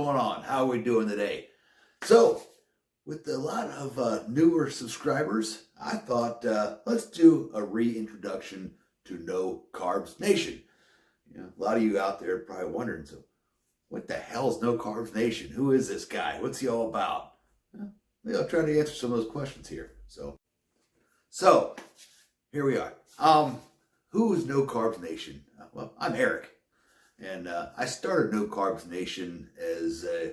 going on? How are we doing today? So, with a lot of newer subscribers, I thought let's do a reintroduction to No Carbs Nation. You know, a lot of you out there are probably wondering, so what the hell's No Carbs Nation? Who is this guy? What's he all about? Well, maybe I'll try to answer some of those questions here. So here we are. Who is No Carbs Nation? Well, I'm Eric, and I started No Carbs Nation as a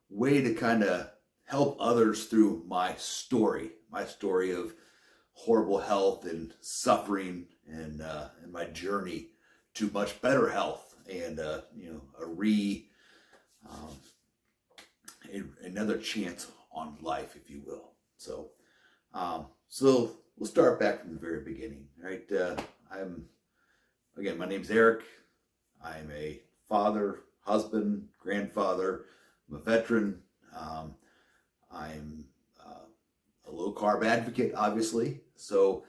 way to kind of help others through my story of horrible health and suffering, and my journey to much better health and another chance on life, if you will. So we'll start back from the very beginning, right? My name's Eric. I'm a father, husband, grandfather. I'm a veteran. I'm a low carb advocate, obviously. So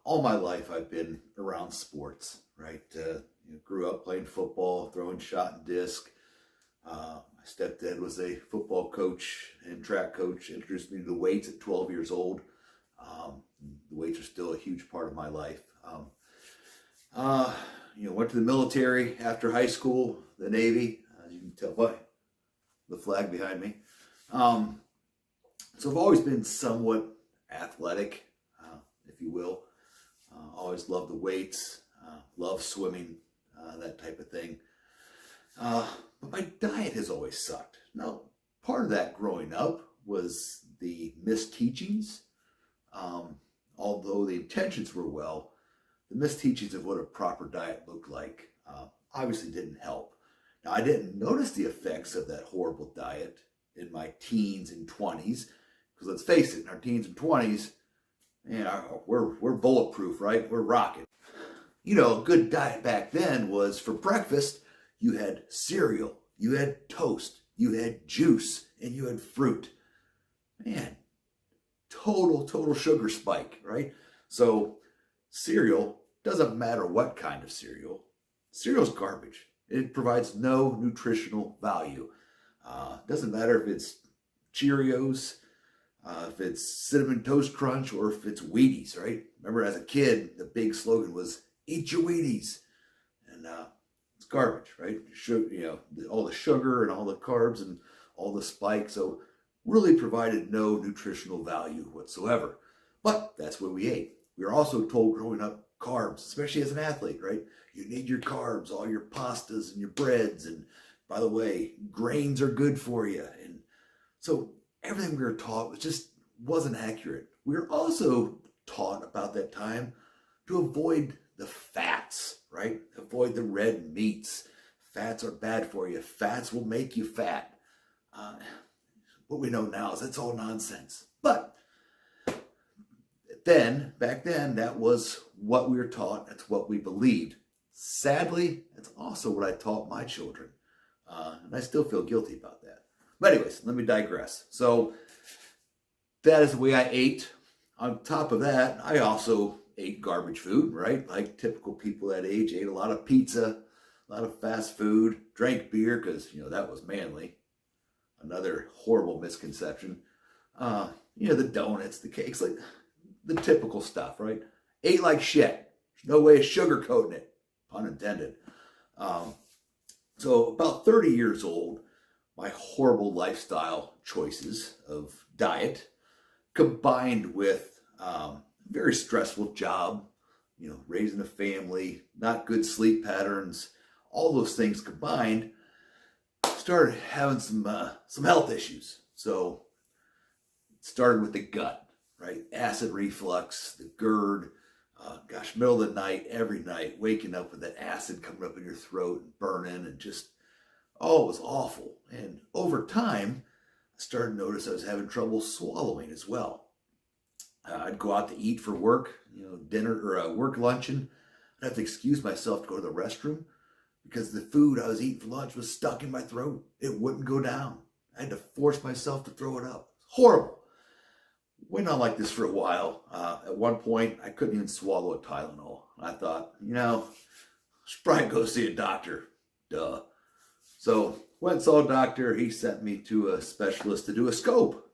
all my life I've been around sports, right? Grew up playing football, throwing shot and disc. My stepdad was a football coach and track coach, introduced me to the weights at 12 years old. The weights are still a huge part of my life. Went to the military after high school, the Navy, as you can tell by the flag behind me. So I've always been somewhat athletic, if you will. Always loved the weights, love swimming, that type of thing. But my diet has always sucked. Now, part of that growing up was the missed teachings. Although the intentions were well, the missed teachings of what a proper diet looked like obviously didn't help. Now, I didn't notice the effects of that horrible diet in my teens and 20s, because let's face it, in our teens and 20s, man, we're bulletproof, right? We're rocking. A good diet back then was, for breakfast, you had cereal, you had toast, you had juice, and you had fruit. Man, total sugar spike, right? So cereal, doesn't matter what kind of cereal. Cereal's garbage. It provides no nutritional value. Doesn't matter if it's Cheerios, if it's Cinnamon Toast Crunch, or if it's Wheaties, right? Remember, as a kid, the big slogan was, eat your Wheaties. And it's garbage, right? All the sugar and all the carbs and all the spike. So really provided no nutritional value whatsoever. But that's what we ate. We were also told growing up, carbs, especially as an athlete, right? You need your carbs, all your pastas and your breads. And by the way, grains are good for you. And so everything we were taught wasn't accurate. We were also taught about that time to avoid the fats, right? Avoid the red meats. Fats are bad for you. Fats will make you fat. What we know now is that's all nonsense. But back then, that was what we were taught. That's what we believed. Sadly, that's also what I taught my children. And I still feel guilty about that. But anyways, let me digress. So that is the way I ate. On top of that, I also ate garbage food, right? Like typical people that age, ate a lot of pizza, a lot of fast food, drank beer because, that was manly. Another horrible misconception. The donuts, the cakes, like the typical stuff, right? Ate like shit. There's no way of sugarcoating it, pun intended. So about 30 years old, my horrible lifestyle choices of diet, combined with a very stressful job, raising a family, not good sleep patterns, all those things combined, started having some health issues. So it started with the gut, right? Acid reflux, the Gerd, middle of the night, every night, waking up with that acid coming up in your throat and burning, and just, it was awful. And over time, I started to notice I was having trouble swallowing as well. I'd go out to eat for work, dinner or work luncheon. I'd have to excuse myself to go to the restroom because the food I was eating for lunch was stuck in my throat. It wouldn't go down. I had to force myself to throw it up. Horrible. Went on like this for a while. At one point, I couldn't even swallow a Tylenol. I thought, I should probably go see a doctor. Duh. So Went and saw a doctor. He sent me to a specialist to do a scope.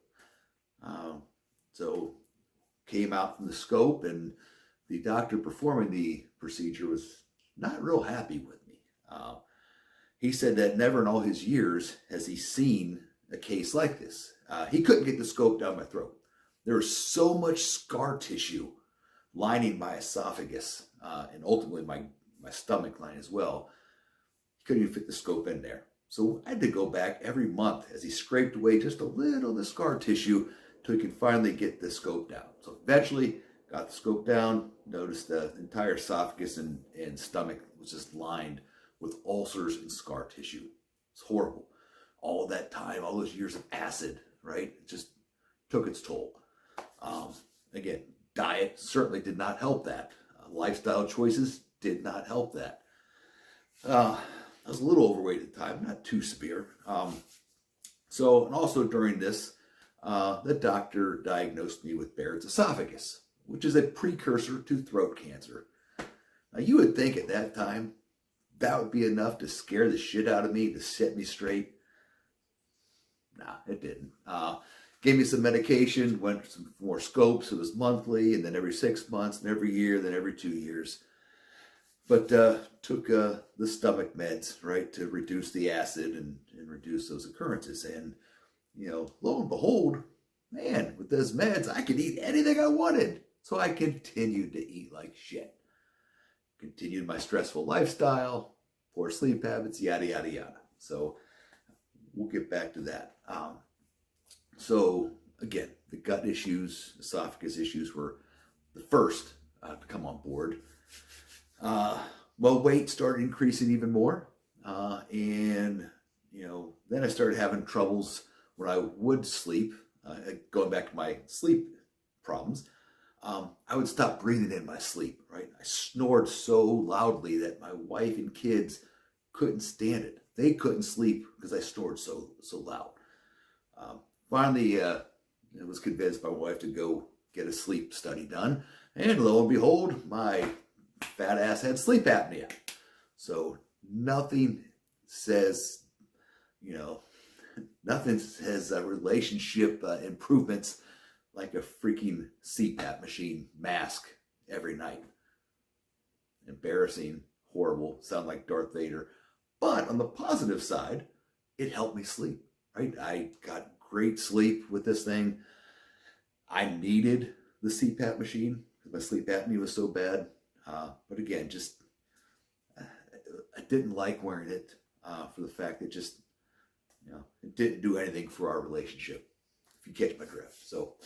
So came out from the scope, and the doctor performing the procedure was not real happy with me. He said that never in all his years has he seen a case like this. He couldn't get the scope down my throat. There was so much scar tissue lining my esophagus and ultimately my stomach line as well. He couldn't even fit the scope in there. So I had to go back every month as he scraped away just a little of the scar tissue till he could finally get the scope down. So eventually got the scope down, noticed the entire esophagus and stomach was just lined with ulcers and scar tissue. It's horrible. All that time, all those years of acid, right? It just took its toll. Again, diet certainly did not help that. Lifestyle choices did not help that. I was a little overweight at the time, not too severe. And also during this, the doctor diagnosed me with Barrett's esophagus, which is a precursor to throat cancer. Now, you would think at that time that would be enough to scare the shit out of me, to set me straight. Nah, it didn't. Gave me some medication, went for some more scopes. It was monthly, and then every 6 months, and every year, then every 2 years. But took the stomach meds, right, to reduce the acid and reduce those occurrences. And, lo and behold, man, with those meds, I could eat anything I wanted. So I continued to eat like shit. Continued my stressful lifestyle, poor sleep habits, yada, yada, yada. So we'll get back to that. So again, the gut issues, esophagus issues were the first to come on board. Weight started increasing even more. And then I started having troubles when I would sleep, going back to my sleep problems. I would stop breathing in my sleep, right? I snored so loudly that my wife and kids couldn't stand it. They couldn't sleep because I snored so loud. Finally, I was convinced by my wife to go get a sleep study done. And lo and behold, my fat ass had sleep apnea. So nothing says, nothing says relationship improvements like a freaking CPAP machine mask every night. Embarrassing, horrible, sound like Darth Vader. But on the positive side, it helped me sleep, right? I got great sleep with this thing. I needed the CPAP machine because my sleep apnea was so bad. But again, just I didn't like wearing it for the fact that just, it didn't do anything for our relationship, if you catch my drift. So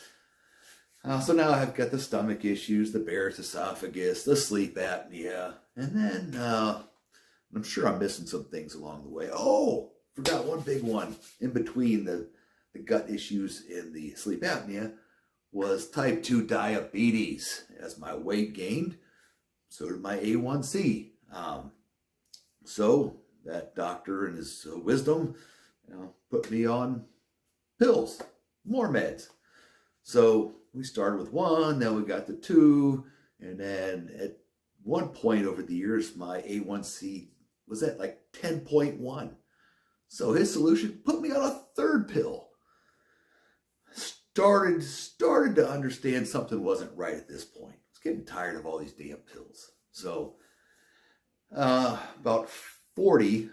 now I've got the stomach issues, the Barrett's esophagus, the sleep apnea, and then I'm sure I'm missing some things along the way. Oh, forgot one big one in between the gut issues and the sleep apnea was type 2 diabetes. As my weight gained, so did my A1C. So that doctor in his wisdom, put me on pills, more meds. So we started with one, then we got to two, and then at one point over the years, my A1C was at like 10.1. So his solution put me on a third pill. Started to understand something wasn't right at this point. I was getting tired of all these damn pills. So about 40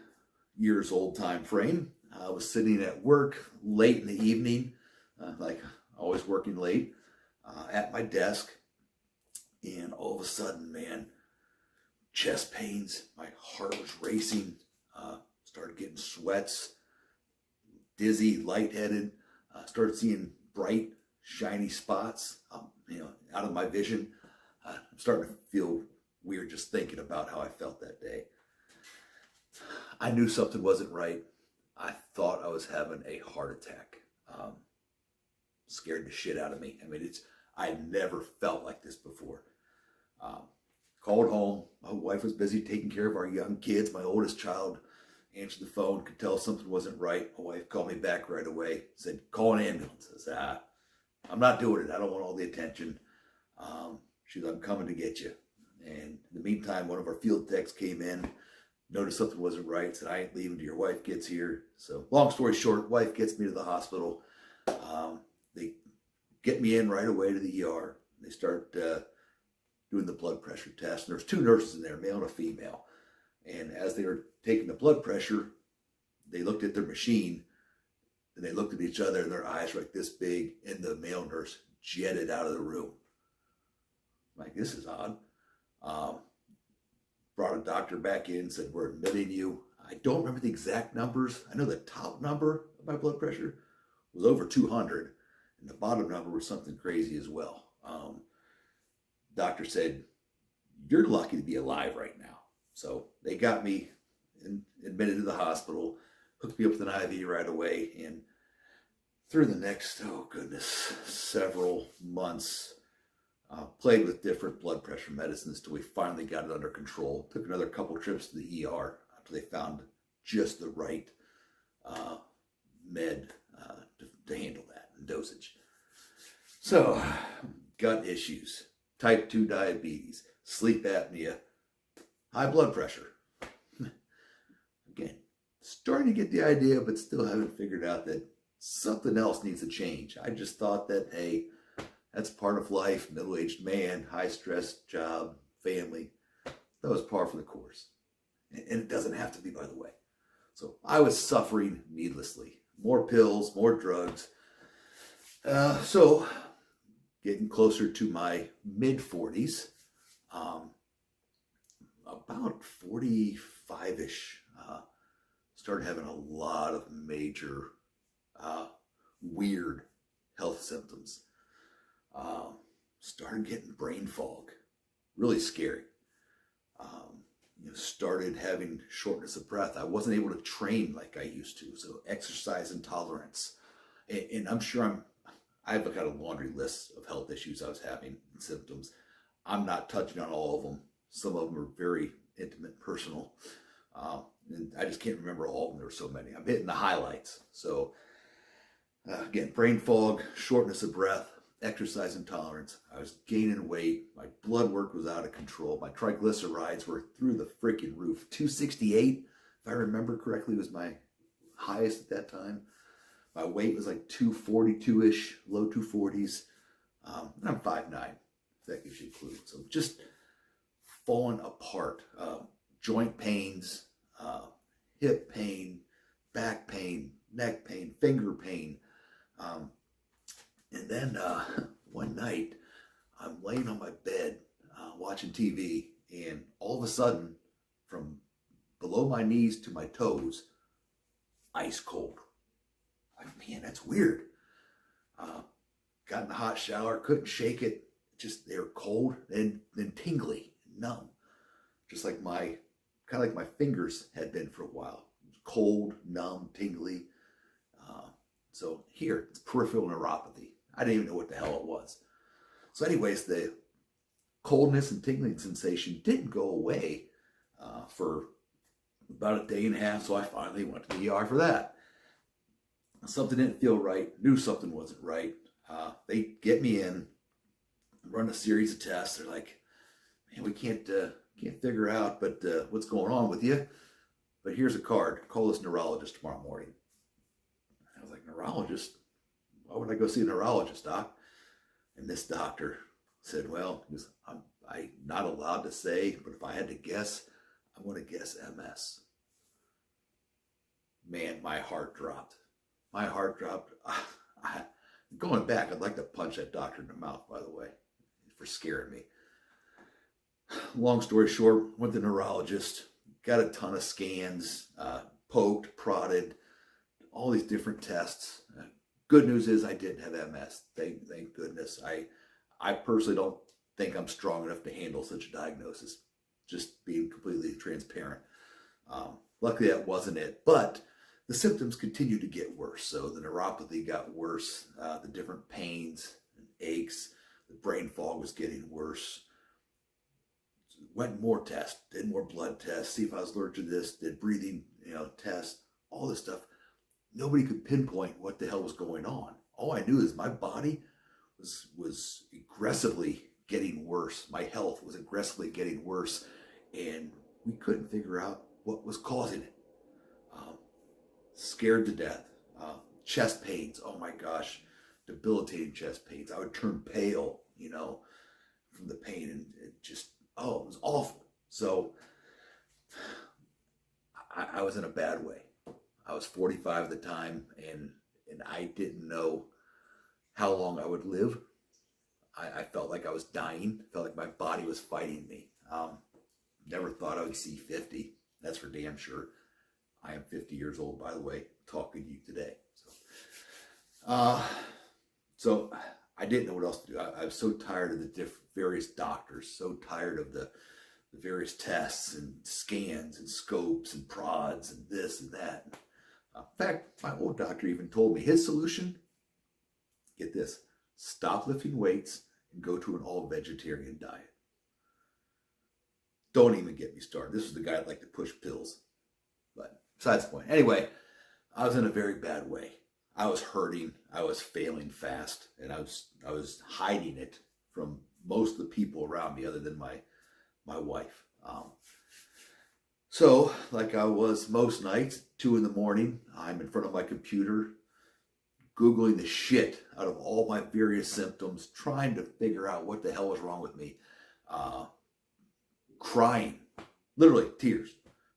years old time frame, I was sitting at work late in the evening, like always working late, at my desk, and all of a sudden, man, chest pains, my heart was racing, started getting sweats, dizzy, lightheaded, started seeing bright, shiny spots, out of my vision. I'm starting to feel weird just thinking about how I felt that day. I knew something wasn't right. I thought I was having a heart attack. Scared the shit out of me. I mean, I never felt like this before. Called home. My wife was busy taking care of our young kids. My oldest child answered the phone, could tell something wasn't right. My wife called me back right away, said, call an ambulance. I said, I'm not doing it. I don't want all the attention. She said, I'm coming to get you. And in the meantime, one of our field techs came in, noticed something wasn't right. Said, I ain't leaving till your wife gets here. So long story short, wife gets me to the hospital. They get me in right away to the ER. They start doing the blood pressure test. And there's two nurses in there, male and a female. And as they were taking the blood pressure, they looked at their machine and they looked at each other and their eyes were like this big, and the male nurse jetted out of the room. I'm like, this is odd. Brought a doctor back in, said, we're admitting you. I don't remember the exact numbers. I know the top number of my blood pressure was over 200, and the bottom number was something crazy as well. Doctor said, you're lucky to be alive right now. So they got me admitted to the hospital, hooked me up with an IV right away, and through the next, several months, played with different blood pressure medicines till we finally got it under control. Took another couple trips to the ER after they found just the right med to handle that and dosage. So, gut issues, type 2 diabetes, sleep apnea, high blood pressure. Again, starting to get the idea, but still haven't figured out that something else needs to change. I just thought that, hey, that's part of life, middle-aged man, high-stress job, family. That was par for the course. And it doesn't have to be, by the way. So I was suffering needlessly. More pills, more drugs. So getting closer to my mid-40s, about 45-ish, started having a lot of major weird health symptoms. Started getting brain fog, really scary. Started having shortness of breath. I wasn't able to train like I used to, so exercise intolerance. And I'm sure I've got a laundry list of health issues I was having, and symptoms. I'm not touching on all of them. Some of them are very intimate, personal. And I just can't remember all of them. There were so many. I'm hitting the highlights. So again, brain fog, shortness of breath, exercise intolerance. I was gaining weight. My blood work was out of control. My triglycerides were through the freaking roof. 268, if I remember correctly, was my highest at that time. My weight was like 242-ish, low 240s. And I'm 5'9", if that gives you a clue. So just falling apart. Joint pains, hip pain, back pain, neck pain, finger pain. And then one night, I'm laying on my bed watching TV, and all of a sudden, from below my knees to my toes, ice cold. Man, that's weird. Got in the hot shower, couldn't shake it. Just, they were cold and then tingly, numb. Just like kind of like my fingers had been for a while. Cold, numb, tingly. So here, it's peripheral neuropathy. I didn't even know what the hell it was. So anyways, the coldness and tingling sensation didn't go away for about a day and a half. So I finally went to the ER for that. Something didn't feel right. Knew something wasn't right. They get me in, run a series of tests. They're like, man, we can't figure out, but what's going on with you? But here's a card. Call this neurologist tomorrow morning. I was like, neurologist? Why would I go see a neurologist, doc? And this doctor said, well, I'm not allowed to say, but if I had to guess, I'm going to guess MS. Man, my heart dropped. My heart dropped. Going back, I'd like to punch that doctor in the mouth, by the way, for scaring me. Long story short, went to the neurologist, got a ton of scans, poked, prodded, all these different tests. Good news is I didn't have MS. Thank goodness. I personally don't think I'm strong enough to handle such a diagnosis. Just being completely transparent. Luckily that wasn't it, but the symptoms continued to get worse. So the neuropathy got worse, the different pains and aches, the brain fog was getting worse. Went more tests, did more blood tests, see if I was allergic to this, did breathing, tests, all this stuff. Nobody could pinpoint what the hell was going on. All I knew is my body was aggressively getting worse. My health was aggressively getting worse, and we couldn't figure out what was causing it. Scared to death. Chest pains. Oh my gosh. Debilitating chest pains. I would turn pale, from the pain, and it was awful. So I was in a bad way. I was 45 at the time, and I didn't know how long I would live. I felt like I was dying. Felt like my body was fighting me. Never thought I would see 50. That's for damn sure. I am 50 years old, by the way, talking to you today. So I didn't know what else to do. I was so tired of the various doctors, so tired of the various tests and scans and scopes and prods and this and that. In fact, my old doctor even told me his solution, get this, stop lifting weights and go to an all-vegetarian diet. Don't even get me started. This was the guy that liked to push pills. But besides the point. Anyway, I was in a very bad way. I was hurting. I was failing fast. And I was hiding it from most of the people around me other than my wife. So, like I was most nights, 2 a.m, I'm in front of my computer, Googling the shit out of all my various symptoms, trying to figure out what the hell was wrong with me. Crying, literally tears,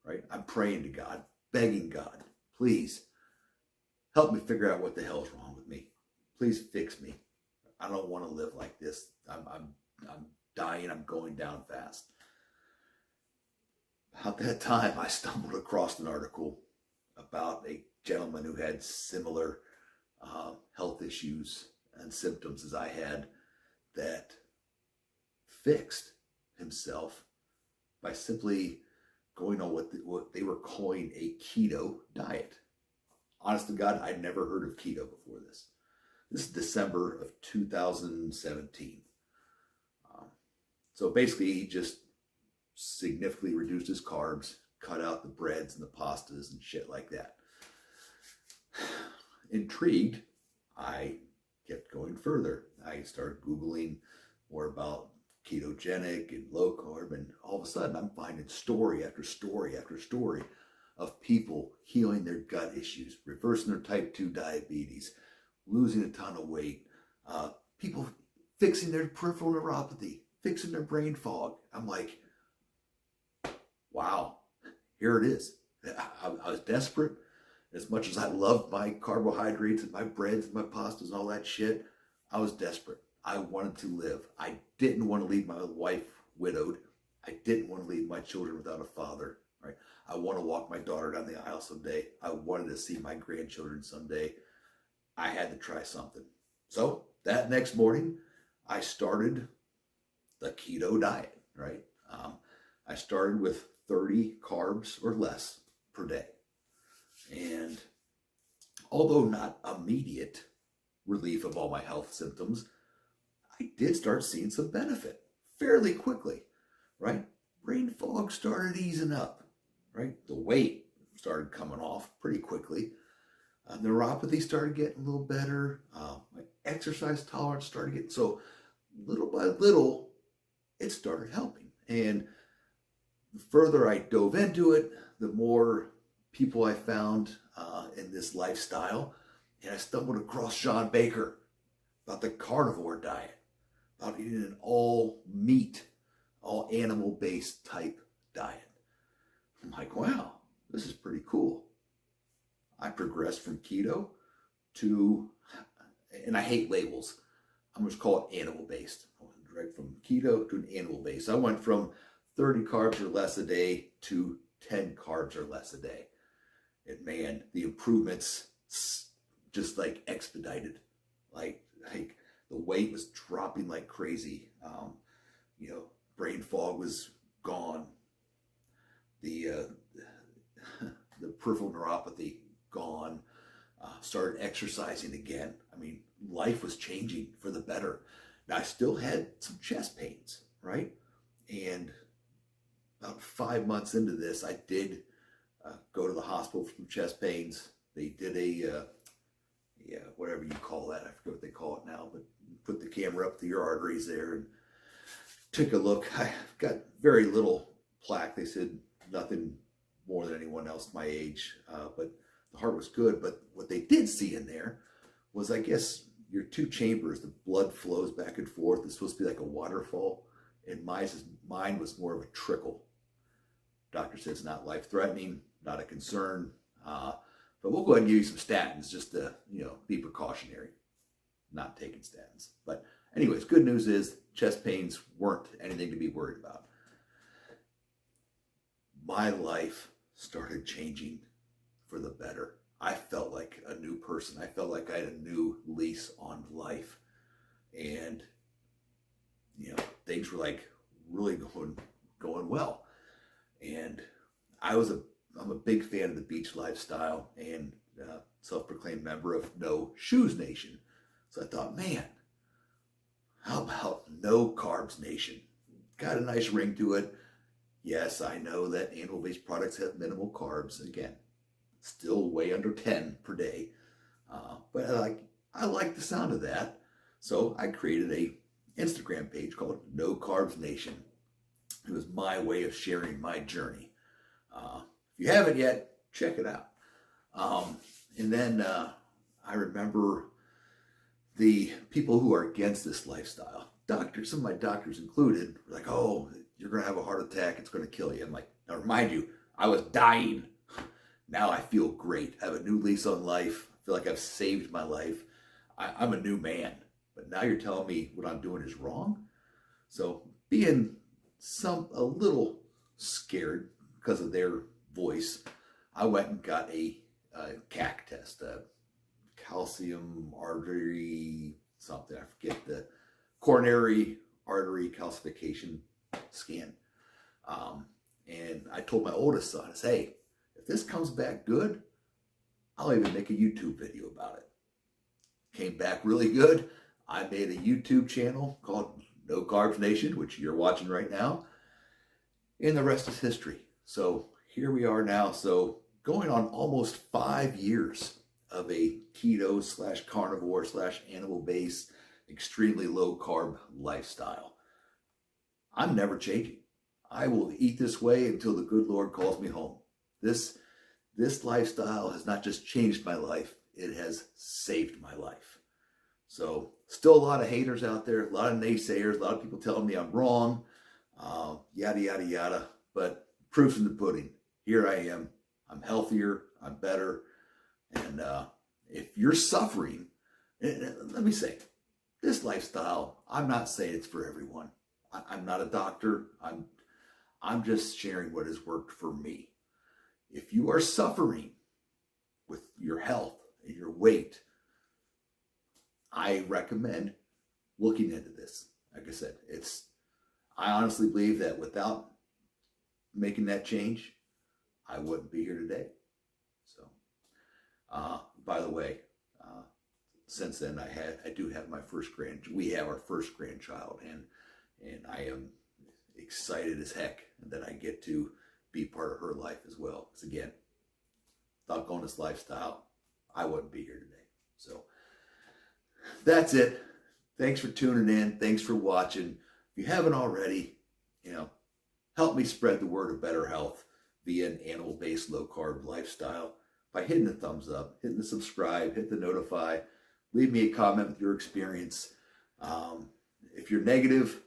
right? I'm praying to God, begging God, please help me figure out what the hell is wrong with me. Please fix me. I don't want to live like this. I'm dying. I'm going down fast. About that time, I stumbled across an article about a gentleman who had similar health issues and symptoms as I had, that fixed himself by simply going on what they were calling a keto diet. Honest to God, I'd never heard of keto before this. This is December of 2017. So basically, he just significantly reduced his carbs, cut out the breads and the pastas and shit like that. Intrigued, I kept going further. I started Googling more about ketogenic and low carb, and all of a sudden I'm finding story after story after story of people healing their gut issues, reversing their type 2 diabetes, losing a ton of weight, people fixing their peripheral neuropathy, fixing their brain fog. I'm like, wow, here it is. I was desperate. As much as I loved my carbohydrates and my breads and my pastas and all that shit, I was desperate. I wanted to live. I didn't want to leave my wife widowed. I didn't want to leave my children without a father. Right? I want to walk my daughter down the aisle someday. I wanted to see my grandchildren someday. I had to try something. So that next morning, I started the keto diet. Right? I started with 30 carbs or less per day. And although not immediate relief of all my health symptoms, I did start seeing some benefit fairly quickly, right? Brain fog started easing up, right? The weight started coming off pretty quickly. Neuropathy started getting a little better. My exercise tolerance started getting, so little by little, it started helping. And the further I dove into it, the more people I found in this lifestyle. And I stumbled across Sean Baker about the Carnivore Diet, about eating an all meat, all animal-based type diet. I'm like, wow, this is pretty cool. I progressed from keto to, and I hate labels, I'm just call it animal-based. I went direct from keto to an animal-based. I went from 30 carbs or less a day to 10 carbs or less a day. And man, the improvements just like expedited. Like the weight was dropping like crazy. Brain fog was gone. The peripheral neuropathy gone. Started exercising again. I mean, life was changing for the better. Now I still had some chest pains, right? And about 5 months into this, I did go to the hospital for some chest pains. They did whatever you call that. I forget what they call it now, but put the camera up to your arteries there and took a look. I got very little plaque. They said nothing more than anyone else my age, but the heart was good. But what they did see in there was, I guess, your two chambers, the blood flows back and forth. It's supposed to be like a waterfall, and mine was more of a trickle. Doctor said it's not life-threatening, not a concern, but we'll go ahead and give you some statins just to, be precautionary. Not taking statins. But anyways, good news is chest pains weren't anything to be worried about. My life started changing for the better. I felt like a new person. I felt like I had a new lease on life. And, things were like really going well. And I'm a big fan of the beach lifestyle and self-proclaimed member of No Shoes Nation. So I thought, man, how about No Carbs Nation? Got a nice ring to it. Yes, I know that animal-based products have minimal carbs. Again, still way under 10 per day. But I like the sound of that. So I created a Instagram page called No Carbs Nation. It was my way of sharing my journey. If you haven't yet, check it out. And then I remember the people who are against this lifestyle, doctors, some of my doctors included, were like, oh, you're going to have a heart attack. It's going to kill you. I'm like, now remind you, I was dying. Now I feel great. I have a new lease on life. I feel like I've saved my life. I'm a new man. But now you're telling me what I'm doing is wrong? So being a little scared because of their voice, I went and got a CAC test, a calcium artery something. I forget, the coronary artery calcification scan. And I told my oldest son, I said, hey, if this comes back good, I'll even make a YouTube video about it. Came back really good. I made a YouTube channel called No Carbs Nation, which you're watching right now. And the rest is history. So here we are now. So going on almost 5 years of a keto / carnivore / animal-based, extremely low-carb lifestyle. I'm never changing. I will eat this way until the good Lord calls me home. This lifestyle has not just changed my life, it has saved my life. So still a lot of haters out there, a lot of naysayers, a lot of people telling me I'm wrong, yada, yada, yada. But proof's in the pudding. Here I am. I'm healthier. I'm better. And if you're suffering, let me say, this lifestyle, I'm not saying it's for everyone. I'm not a doctor. I'm just sharing what has worked for me. If you are suffering with your health and your weight, I recommend looking into this. Like I said, I honestly believe that without making that change, I wouldn't be here today. So, by the way, since then we have our first grandchild, and I am excited as heck that I get to be part of her life as well. Because again, without going this lifestyle, I wouldn't be here today. So that's it. Thanks for tuning in. Thanks for watching. If you haven't already, help me spread the word of better health via an animal-based low-carb lifestyle by hitting the thumbs up, hitting the subscribe, hit the notify. Leave me a comment with your experience. If you're negative,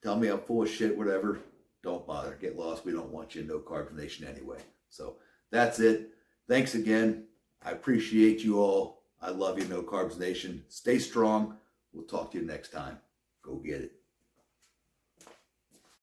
tell me I'm full of shit, whatever. Don't bother. Get lost. We don't want you in No Carbs Nation anyway. So that's it. Thanks again. I appreciate you all. I love you, No Carbs Nation. Stay strong. We'll talk to you next time. Go get it.